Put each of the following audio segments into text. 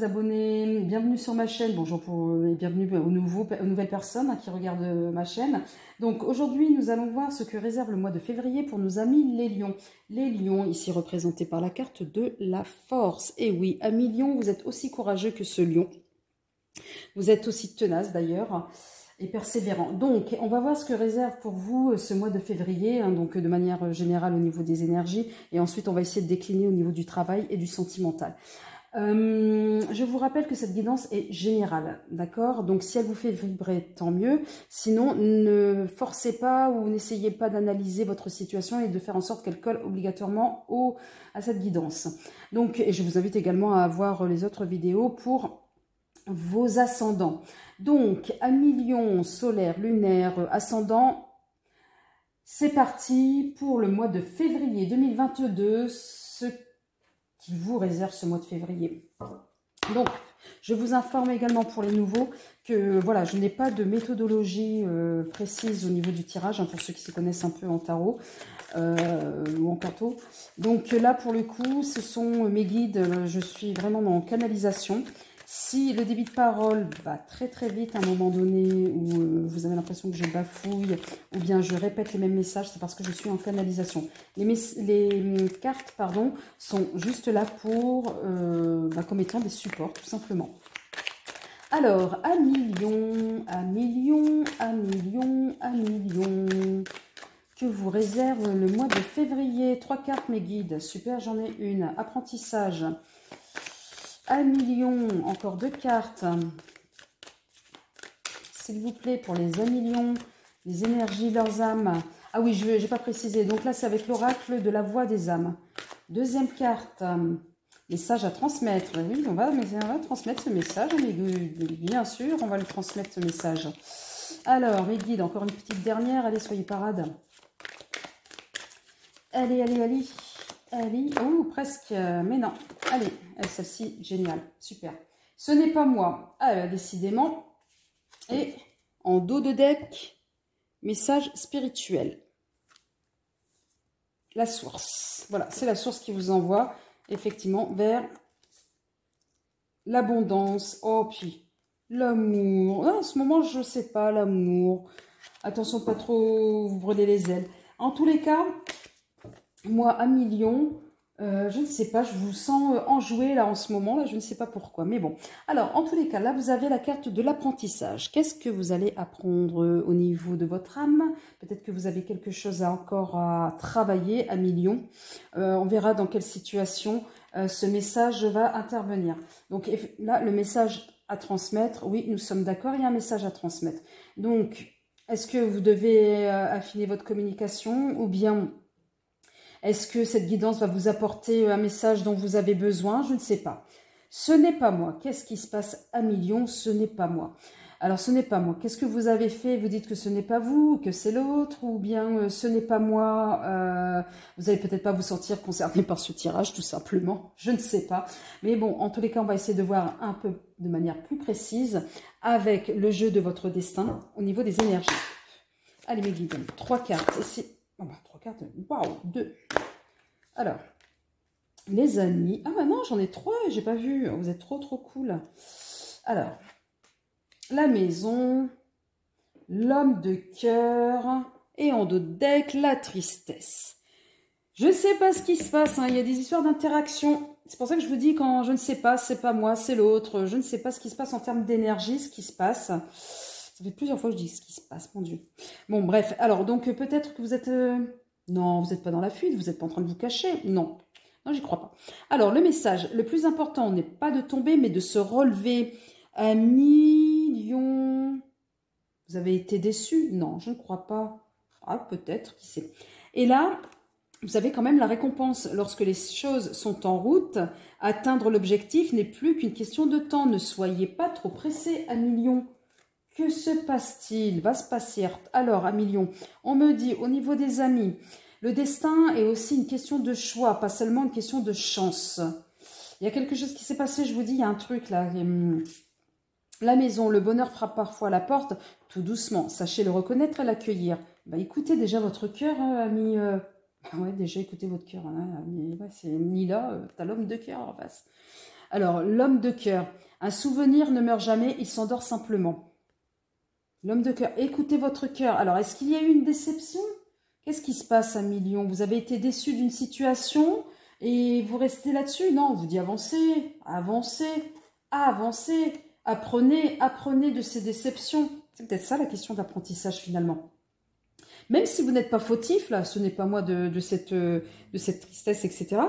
les abonnés, bienvenue sur ma chaîne. Bonjour et bienvenue aux nouvelles personnes qui regardent ma chaîne. Donc aujourd'hui, nous allons voir ce que réserve le mois de février pour nos amis les lions. Les lions, ici représentés par la carte de la force. Et oui, amis lions, vous êtes aussi courageux que ce lion. Vous êtes aussi tenace d'ailleurs et persévérant. Donc, on va voir ce que réserve pour vous ce mois de février, donc de manière générale au niveau des énergies. Et ensuite, on va essayer de décliner au niveau du travail et du sentimental. Je vous rappelle que cette guidance est générale, d'accord? Donc, si elle vous fait vibrer, tant mieux. Sinon, ne forcez pas ou n'essayez pas d'analyser votre situation et de faire en sorte qu'elle colle obligatoirement à cette guidance. Donc, et je vous invite également à voir les autres vidéos pour vos ascendants. Donc, amis lion, solaire, lunaire, ascendant, c'est parti pour le mois de février 2022, ce qui vous réserve ce mois de février. Donc, je vous informe également pour les nouveaux que voilà, je n'ai pas de méthodologie précise au niveau du tirage, pour ceux qui se connaissent un peu en tarot ou en carto. Donc là, pour le coup, ce sont mes guides, je suis vraiment en canalisation. Si le débit de parole va très très vite à un moment donné où vous avez l'impression que je bafouille ou bien je répète les mêmes messages, c'est parce que je suis en canalisation. Les cartes sont juste là pour, comme étant des supports tout simplement. Alors, amis lions, amis lions, amis lions, amis lions, que vous réserve le mois de février? 3 cartes mes guides, super, j'en ai une. Apprentissage. Amis lions, encore 2 cartes. S'il vous plaît, pour les amis lions, les énergies, leurs âmes. Ah oui, je n'ai pas précisé. Donc là, c'est avec l'oracle de la voix des âmes. Deuxième carte, message à transmettre. Oui, on va transmettre ce message. Bien sûr, on va lui transmettre ce message. Alors, mes guides, encore une petite dernière. Allez, soyez parade. Allez, allez, allez. Allez, oh, presque, mais non. Allez, celle-ci, géniale, super. Ce n'est pas moi. Alors, décidément. Et en dos de deck, message spirituel. La source. Voilà, c'est la source qui vous envoie, effectivement, vers l'abondance. Oh, puis l'amour. En ce moment, je ne sais pas, l'amour. Attention, pas trop vous brûler les ailes. En tous les cas, moi, à million, je ne sais pas, je vous sens enjoué là en ce moment, là, je ne sais pas pourquoi. Mais bon, alors, en tous les cas, là, vous avez la carte de l'apprentissage. Qu'est-ce que vous allez apprendre au niveau de votre âme? Peut-être que vous avez quelque chose encore à travailler à million. On verra dans quelle situation ce message va intervenir. Donc là, le message à transmettre, oui, nous sommes d'accord, il y a un message à transmettre. Donc, est-ce que vous devez affiner votre communication ou bien... Est-ce que cette guidance va vous apporter un message dont vous avez besoin? Je ne sais pas. Ce n'est pas moi. Qu'est-ce qui se passe à million? Ce n'est pas moi. Alors, ce n'est pas moi. Qu'est-ce que vous avez fait? Vous dites que ce n'est pas vous, que c'est l'autre, ou bien ce n'est pas moi. Vous n'allez peut-être pas vous sentir concerné par ce tirage, tout simplement. Je ne sais pas. Mais bon, en tous les cas, on va essayer de voir un peu de manière plus précise avec le jeu de votre destin au niveau des énergies. Allez, mes guides, 3 cartes. Ici. Oh bah, 3 cartes, waouh, 2. Alors, les amis. Ah bah non, j'en ai 3 et j'ai pas vu. Vous êtes trop cool. Alors, la maison, l'homme de cœur et en dos de deck, la tristesse. Je ne sais pas ce qui se passe, hein. Il y a des histoires d'interaction. C'est pour ça que je vous dis quand je ne sais pas, c'est pas moi, c'est l'autre. Je ne sais pas ce qui se passe en termes d'énergie, ce qui se passe. Ça fait plusieurs fois que je dis ce qui se passe, mon Dieu. Bon, bref. Alors, donc, peut-être que vous êtes... Non, vous n'êtes pas dans la fuite, vous n'êtes pas en train de vous cacher. Non, non, j'y crois pas. Alors, le message, le plus important n'est pas de tomber, mais de se relever. Un million... Vous avez été déçu? Non, je ne crois pas. Ah, peut-être, qui sait. Et là, vous avez quand même la récompense. Lorsque les choses sont en route, atteindre l'objectif n'est plus qu'une question de temps. Ne soyez pas trop pressé, un million. Que se passe-t-il? Va se passer. Alors, à million, on me dit au niveau des amis, le destin est aussi une question de choix, pas seulement une question de chance. Il y a quelque chose qui s'est passé, je vous dis, il y a un truc là. La maison, le bonheur frappe parfois à la porte, tout doucement. Sachez le reconnaître et l'accueillir. Bah, écoutez déjà votre cœur, ami. Ouais, déjà écoutez votre cœur. Hein, ami. Ouais, c'est Nila, t'as l'homme de cœur en face. Alors, l'homme de cœur. Un souvenir ne meurt jamais, il s'endort simplement. L'homme de cœur. Écoutez votre cœur. Alors, est-ce qu'il y a eu une déception? Qu'est-ce qui se passe à Million? Vous avez été déçu d'une situation et vous restez là-dessus? Non, on vous dit avancez, avancez, avancez. Apprenez, apprenez de ces déceptions. C'est peut-être ça la question d'apprentissage finalement. Même si vous n'êtes pas fautif, là, ce n'est pas moi de cette tristesse, etc.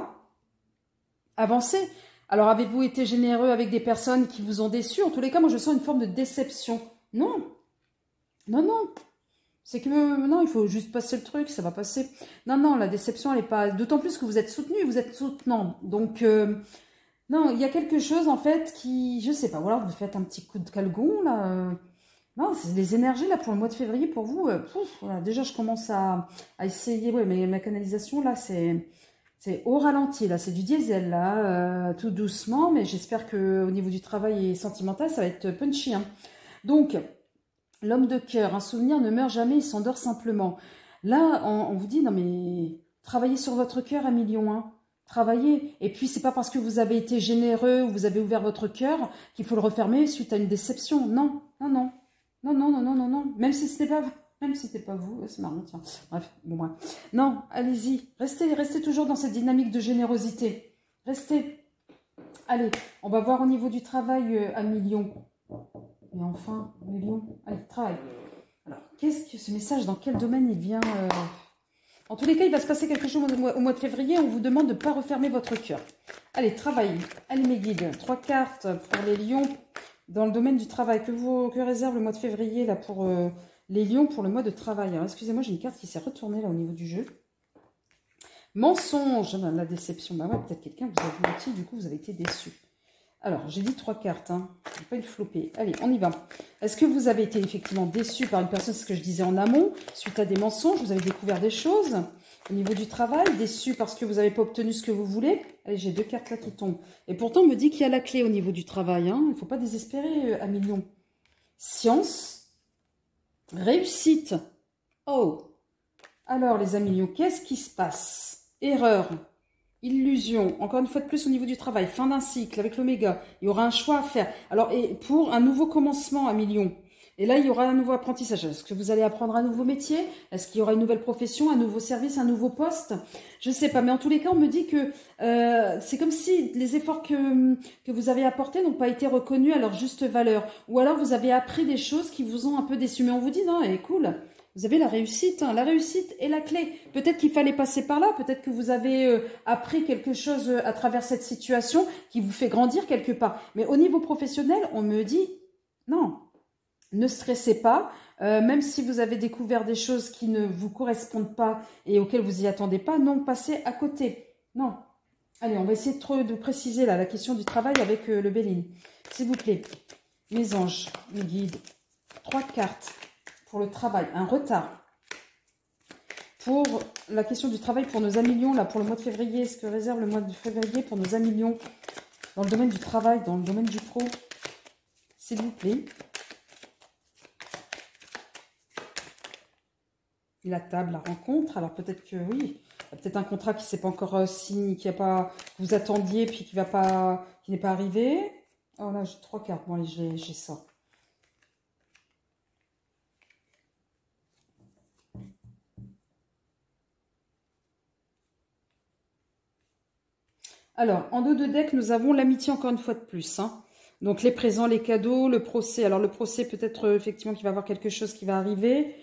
Avancez. Alors, avez-vous été généreux avec des personnes qui vous ont déçu? En tous les cas, moi, je sens une forme de déception. Non, non, non. C'est que, non, il faut juste passer le truc, ça va passer. Non, non, la déception, elle n'est pas... D'autant plus que vous êtes soutenu, vous êtes soutenant. Donc, non, il y a quelque chose, en fait, qui... Je sais pas, ou alors vous faites un petit coup de calgon, là. Non, c'est les énergies, là, pour le mois de février, pour vous. Voilà, déjà, je commence à essayer... Ouais, mais ma canalisation, là, c'est au ralenti, là. C'est du diesel, là. Tout doucement, mais j'espère qu'au niveau du travail et sentimental, ça va être punchy, hein. Donc... L'homme de cœur, un souvenir ne meurt jamais, il s'endort simplement. Là, on vous dit, non mais, travaillez sur votre cœur à million, hein. Travaillez. Et puis, c'est pas parce que vous avez été généreux ou vous avez ouvert votre cœur qu'il faut le refermer suite à une déception. Non, non, non. Non, non, non, non, non, non. Même si c'était pas vous. Même si c'était pas vous. C'est marrant, tiens. Bref, bon, moi. Non, allez-y. Restez toujours dans cette dynamique de générosité. Restez. Allez, on va voir au niveau du travail à million. Mais enfin, Million, allez, travaille. Alors, qu'est-ce que ce message, dans quel domaine il vient En tous les cas, il va se passer quelque chose au mois de février. On vous demande de ne pas refermer votre cœur. Allez, travail. Allez, mes guides. 3 cartes pour les lions dans le domaine du travail. Que réserve le mois de février là pour les lions pour le mois de travail? Alors, excusez-moi, j'ai une carte qui s'est retournée là au niveau du jeu. Mensonge. La déception. Bah ouais, peut-être quelqu'un vous a menti, du coup, vous avez été déçu. Alors, j'ai dit 3 cartes, hein. Pas une flopée. Allez, on y va. Est-ce que vous avez été effectivement déçu par une personne, c'est ce que je disais en amont, suite à des mensonges, vous avez découvert des choses au niveau du travail, déçu parce que vous n'avez pas obtenu ce que vous voulez? Allez, j'ai 2 cartes là qui tombent. Et pourtant, on me dit qu'il y a la clé au niveau du travail, hein. Il ne faut pas désespérer à million. Science, réussite. Oh. Alors, les amis, qu'est-ce qui se passe? Erreur. Illusion, encore une fois de plus au niveau du travail, fin d'un cycle avec l'oméga, il y aura un choix à faire. Alors, et pour un nouveau commencement à million, et là, il y aura un nouveau apprentissage. Est-ce que vous allez apprendre un nouveau métier? Est-ce qu'il y aura une nouvelle profession, un nouveau service, un nouveau poste? Je ne sais pas, mais en tous les cas, on me dit que c'est comme si les efforts que vous avez apportés n'ont pas été reconnus à leur juste valeur. Ou alors, vous avez appris des choses qui vous ont un peu déçu. Mais on vous dit, non, elle est cool. Vous avez la réussite, hein. La réussite est la clé. Peut-être qu'il fallait passer par là, peut-être que vous avez appris quelque chose à travers cette situation qui vous fait grandir quelque part. Mais au niveau professionnel, on me dit, non, ne stressez pas, même si vous avez découvert des choses qui ne vous correspondent pas et auxquelles vous n'y attendez pas, non, passez à côté. Non. Allez, on va essayer de préciser là, la question du travail avec le Béline. S'il vous plaît, mes anges, mes guides, 3 cartes. Pour le travail, un retard. Pour la question du travail pour nos amis lions, là, pour le mois de février, ce que réserve le mois de février pour nos amis lions dans le domaine du travail, dans le domaine du pro, s'il vous plaît. La table, la rencontre, alors peut-être que oui, il y a peut-être un contrat qui ne s'est pas encore signé, qui a pas, que vous attendiez, puis qui n'est pas arrivé. Oh là, j'ai 3 cartes, bon allez, j'ai ça. Alors, en dos de deck, nous avons l'amitié encore une fois de plus, hein. Donc, les présents, les cadeaux, le procès. Alors, le procès, peut-être effectivement qu'il va y avoir quelque chose qui va arriver.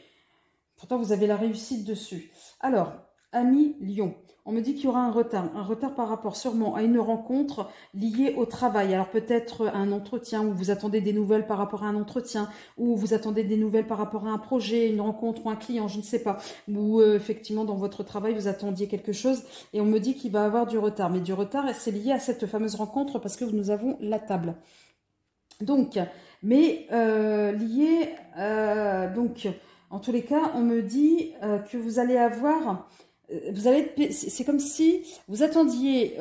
Pourtant, vous avez la réussite dessus. Alors, ami Lion, on me dit qu'il y aura un retard par rapport sûrement à une rencontre liée au travail. Alors, peut-être un entretien où vous attendez des nouvelles par rapport à un entretien, ou vous attendez des nouvelles par rapport à un projet, une rencontre ou un client, je ne sais pas. Ou effectivement, dans votre travail, vous attendiez quelque chose et on me dit qu'il va y avoir du retard. Mais du retard, c'est lié à cette fameuse rencontre parce que nous avons la table. Donc, mais lié, donc... En tous les cas, on me dit que vous allez avoir, c'est comme si vous attendiez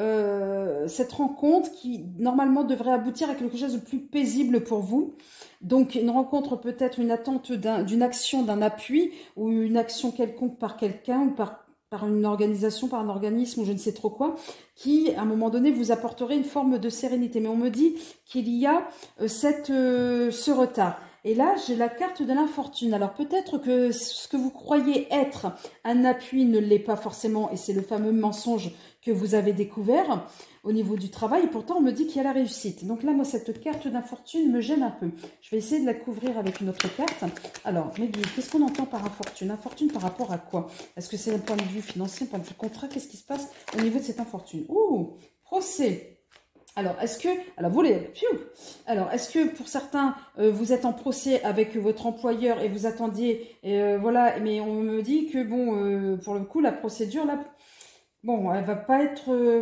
cette rencontre qui normalement devrait aboutir à quelque chose de plus paisible pour vous. Donc une rencontre peut-être une attente d'une action, d'un appui ou une action quelconque par quelqu'un ou par par une organisation, par un organisme ou je ne sais trop quoi, qui, à un moment donné, vous apporterait une forme de sérénité. Mais on me dit qu'il y a ce retard. Et là, j'ai la carte de l'infortune. Alors peut-être que ce que vous croyez être un appui ne l'est pas forcément, et c'est le fameux mensonge que vous avez découvert au niveau du travail, et pourtant on me dit qu'il y a la réussite. Donc là, moi, cette carte d'infortune me gêne un peu. Je vais essayer de la couvrir avec une autre carte. Alors, mes guides, qu'est-ce qu'on entend par infortune? Infortune par rapport à quoi? Est-ce que c'est un point de vue financier, un point de vue contrat? Qu'est-ce qui se passe au niveau de cette infortune? Ouh, procès. Alors, est-ce que pour certains, vous êtes en procès avec votre employeur et vous attendiez, voilà, mais on me dit que, bon, pour le coup, la procédure, là, bon, elle va pas être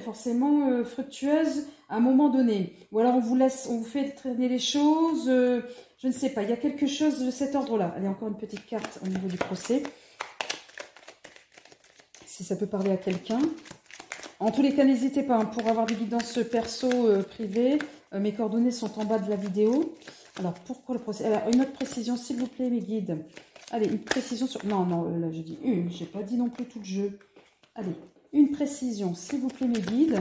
forcément fructueuse à un moment donné. Ou alors, on vous fait traîner les choses, je ne sais pas, il y a quelque chose de cet ordre-là. Allez, encore une petite carte au niveau du procès. Si ça peut parler à quelqu'un. En tous les cas, n'hésitez pas, hein, pour avoir des guidances perso privées. Mes coordonnées sont en bas de la vidéo. Alors, pourquoi le procès? Alors, une autre précision, s'il vous plaît, mes guides. Allez, une précision sur... Non, non, là, je dis une. Je n'ai pas dit non plus tout le jeu. Allez, une précision, s'il vous plaît, mes guides.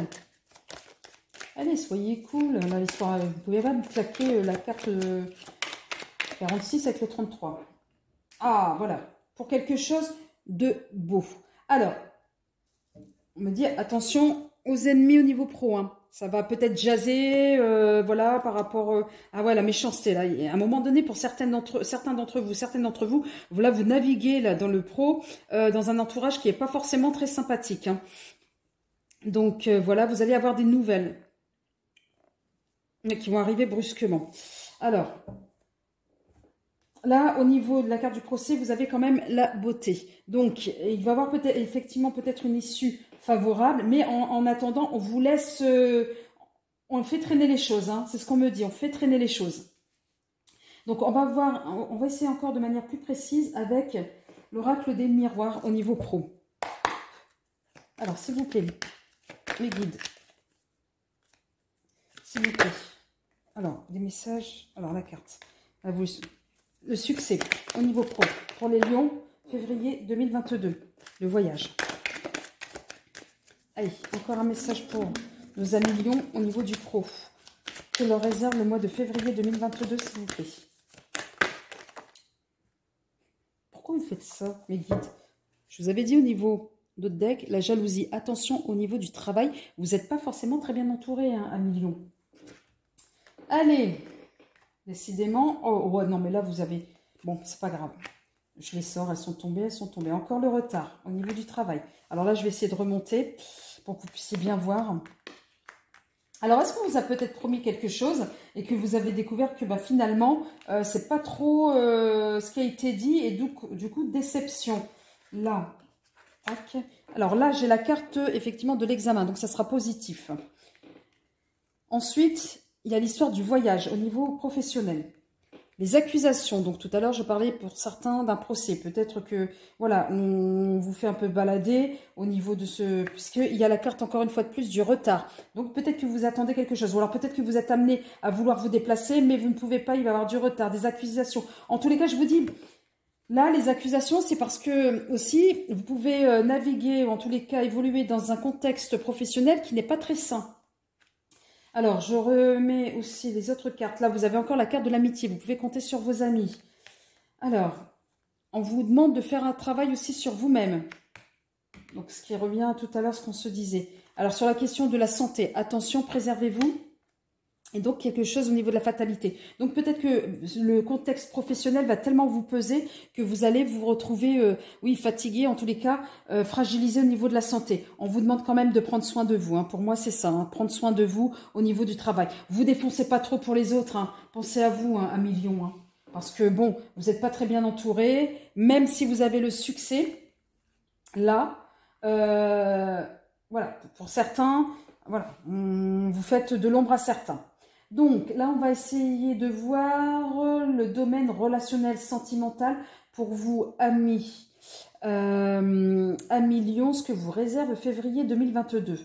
Allez, soyez cool. Là, l'histoire, vous pouvez pas me claquer la carte 46 avec le 33. Ah, voilà. Pour quelque chose de beau. Alors... On me dit attention aux ennemis au niveau pro. Hein. Ça va peut-être jaser, voilà, par rapport à ouais, la méchanceté. Là. Et à un moment donné, pour certaines d'entre vous, voilà, vous naviguez là dans le pro, dans un entourage qui n'est pas forcément très sympathique. Hein. Donc voilà, vous allez avoir des nouvelles qui vont arriver brusquement. Alors, là, au niveau de la carte du procès, vous avez quand même la beauté. Donc, il va y avoir effectivement peut-être une issue favorable, mais en attendant, on vous laisse, on fait traîner les choses. Hein, c'est ce qu'on me dit, on fait traîner les choses. Donc, on va essayer encore de manière plus précise avec l'oracle des miroirs au niveau pro. Alors, s'il vous plaît, mes guides, s'il vous plaît. Alors, des messages. Alors, la carte. À vous. Le succès au niveau pro pour les lions, février 2022, le voyage. Allez, encore un message pour nos amis lions au niveau du pro. Que leur réserve le mois de février 2022, s'il vous plaît. Pourquoi vous faites ça, mes guides? Je vous avais dit au niveau d'autres decks, la jalousie. Attention au niveau du travail, vous n'êtes pas forcément très bien entouré, hein, amis lions. Allez, décidément. Oh, ouais, non, mais là, vous avez... Bon, c'est pas grave. Je les sors, elles sont tombées. Encore le retard au niveau du travail. Alors là, je vais essayer de remonter pour que vous puissiez bien voir. Alors, est-ce qu'on vous a peut-être promis quelque chose et que vous avez découvert que bah, finalement, c'est pas trop ce qui a été dit et du coup, déception. Là, tac. Alors là, j'ai la carte effectivement de l'examen, donc ça sera positif. Ensuite, il y a l'histoire du voyage au niveau professionnel. Les accusations, donc tout à l'heure je parlais pour certains d'un procès, peut-être que voilà, on vous fait un peu balader au niveau de ce, puisqu'il y a la carte encore une fois de plus du retard, donc peut-être que vous attendez quelque chose, ou alors peut-être que vous êtes amené à vouloir vous déplacer, mais vous ne pouvez pas, il va y avoir du retard, des accusations. En tous les cas, je vous dis, là les accusations c'est parce que aussi vous pouvez naviguer, ou en tous les cas évoluer dans un contexte professionnel qui n'est pas très sain. Alors, je remets aussi les autres cartes. Là, vous avez encore la carte de l'amitié. Vous pouvez compter sur vos amis. Alors, on vous demande de faire un travail aussi sur vous-même. Donc, ce qui revient tout à l'heure, ce qu'on se disait. Alors, sur la question de la santé, attention, préservez-vous. Et donc, quelque chose au niveau de la fatalité. Donc, peut-être que le contexte professionnel va tellement vous peser que vous allez vous retrouver, oui, fatigué, en tous les cas, fragilisé au niveau de la santé. On vous demande quand même de prendre soin de vous. Hein. Pour moi, c'est ça, hein, prendre soin de vous au niveau du travail. Vous défoncez pas trop pour les autres. Hein. Pensez à vous, hein, 1 million. Hein. Parce que, bon, vous n'êtes pas très bien entouré. Même si vous avez le succès, là, voilà, pour certains, voilà, vous faites de l'ombre à certains. Donc là, on va essayer de voir le domaine relationnel sentimental pour vous, amis. Amis Lion, ce que vous réserve février 2022.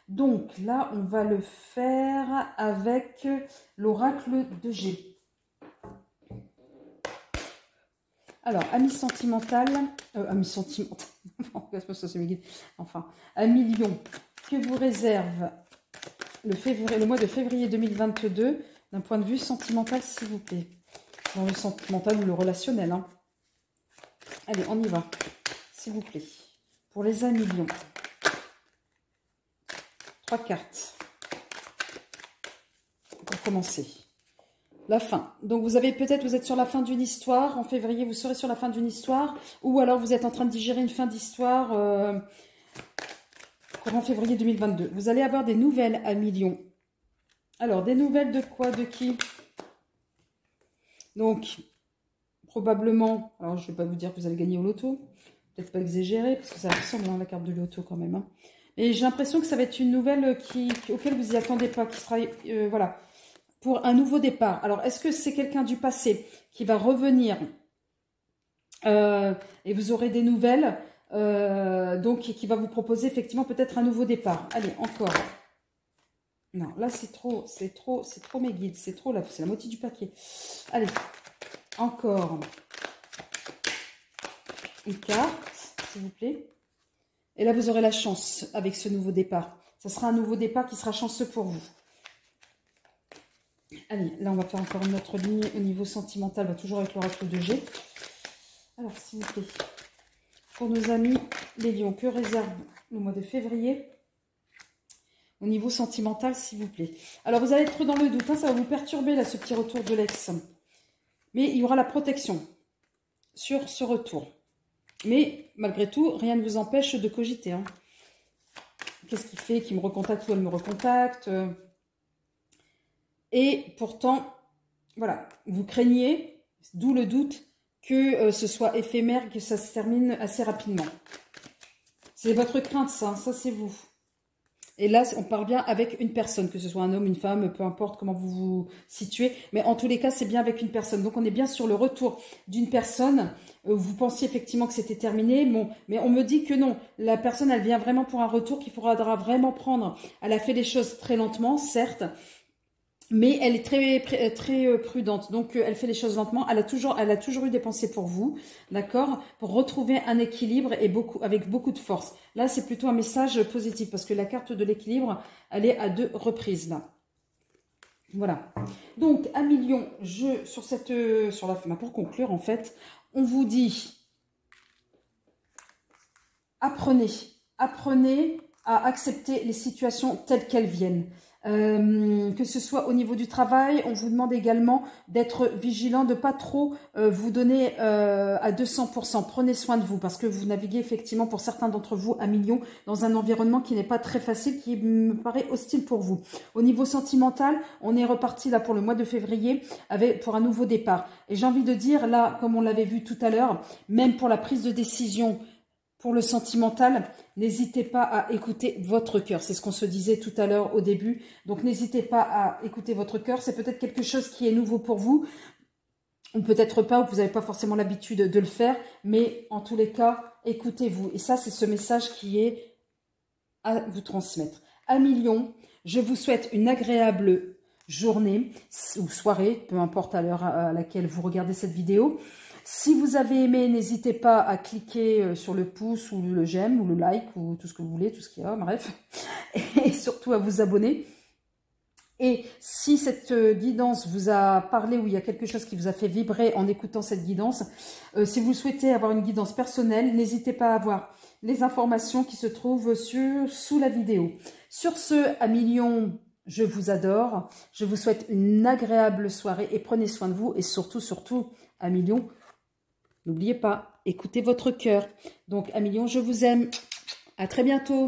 Donc là, on va le faire avec l'oracle de G. Alors, ami sentimental, ami sentimental, enfin, 1 million que vous réserve le mois de février 2022 d'un point de vue sentimental, s'il vous plaît. Dans le sentimental ou le relationnel. Hein. Allez, on y va, s'il vous plaît. Pour les 1 million. 3 cartes. Pour commencer. La fin. Donc, vous êtes sur la fin d'une histoire. En février, vous serez sur la fin d'une histoire. Ou alors, vous êtes en train de digérer une fin d'histoire courant février 2022. Vous allez avoir des nouvelles à millions. Alors, des nouvelles de quoi? De qui? Donc, probablement, alors je ne vais pas vous dire que vous allez gagner au loto. Peut-être pas exagérer, parce que ça ressemble à la carte de loto quand même. Hein. Et j'ai l'impression que ça va être une nouvelle auquel vous n'y attendez pas, qui sera, voilà, pour un nouveau départ. Alors, est-ce que c'est quelqu'un du passé qui va revenir et vous aurez des nouvelles, donc qui va vous proposer effectivement peut-être un nouveau départ. Allez, encore. Non, là c'est trop mes guides, c'est trop là, c'est la moitié du paquet. Allez, encore une carte, s'il vous plaît. Et là vous aurez la chance avec ce nouveau départ. Ça sera un nouveau départ qui sera chanceux pour vous. Allez, là on va faire encore une autre ligne au niveau sentimental, toujours avec l'oracle de G. Alors, s'il vous plaît, pour nos amis les lions, que réserve le mois de février au niveau sentimental, s'il vous plaît. Alors, vous allez être dans le doute, hein, ça va vous perturber, là, ce petit retour de l'ex. Mais il y aura la protection sur ce retour. Mais, malgré tout, rien ne vous empêche de cogiter. Hein. Qu'est-ce qui fait qu'il me recontacte ou elle me recontacte? Et pourtant, voilà, vous craignez, d'où le doute, que ce soit éphémère, que ça se termine assez rapidement. C'est votre crainte, ça c'est vous. Et là, on parle bien avec une personne, que ce soit un homme, une femme, peu importe comment vous vous situez. Mais en tous les cas, c'est bien avec une personne. Donc, on est bien sur le retour d'une personne. Vous pensiez effectivement que c'était terminé. Bon, mais on me dit que non. La personne, elle vient vraiment pour un retour qu'il faudra vraiment prendre. Elle a fait les choses très lentement, certes. Mais elle est très prudente, donc elle fait les choses lentement. Elle a toujours eu des pensées pour vous, d'accord, pour retrouver un équilibre et avec beaucoup de force. Là, c'est plutôt un message positif parce que la carte de l'équilibre, elle est à 2 reprises là. Voilà. Donc, 1 million, sur la fin, pour conclure en fait, on vous dit apprenez à accepter les situations telles qu'elles viennent. Que ce soit au niveau du travail, on vous demande également d'être vigilant, de pas trop vous donner à 200%. Prenez soin de vous parce que vous naviguez effectivement pour certains d'entre vous à millions dans un environnement qui n'est pas très facile, qui me paraît hostile pour vous. Au niveau sentimental, on est reparti là pour le mois de février pour un nouveau départ. Et j'ai envie de dire là, comme on l'avait vu tout à l'heure, même pour la prise de décision, pour le sentimental, n'hésitez pas à écouter votre cœur. C'est ce qu'on se disait tout à l'heure au début. Donc, n'hésitez pas à écouter votre cœur. C'est peut-être quelque chose qui est nouveau pour vous. Ou peut-être pas, ou vous n'avez pas forcément l'habitude de le faire. Mais en tous les cas, écoutez-vous. Et ça, c'est ce message qui est à vous transmettre. 1 million, je vous souhaite une agréable journée ou soirée, peu importe à l'heure à laquelle vous regardez cette vidéo. Si vous avez aimé, n'hésitez pas à cliquer sur le pouce ou le j'aime ou le like ou tout ce que vous voulez, tout ce qu'il y a, bref. Et surtout à vous abonner. Et si cette guidance vous a parlé ou il y a quelque chose qui vous a fait vibrer en écoutant cette guidance, si vous souhaitez avoir une guidance personnelle, n'hésitez pas à avoir les informations qui se trouvent sous la vidéo. Sur ce, 1 million, je vous adore. Je vous souhaite une agréable soirée et prenez soin de vous. Et surtout, 1 million, n'oubliez pas, écoutez votre cœur. Donc, 1 million, je vous aime. À très bientôt.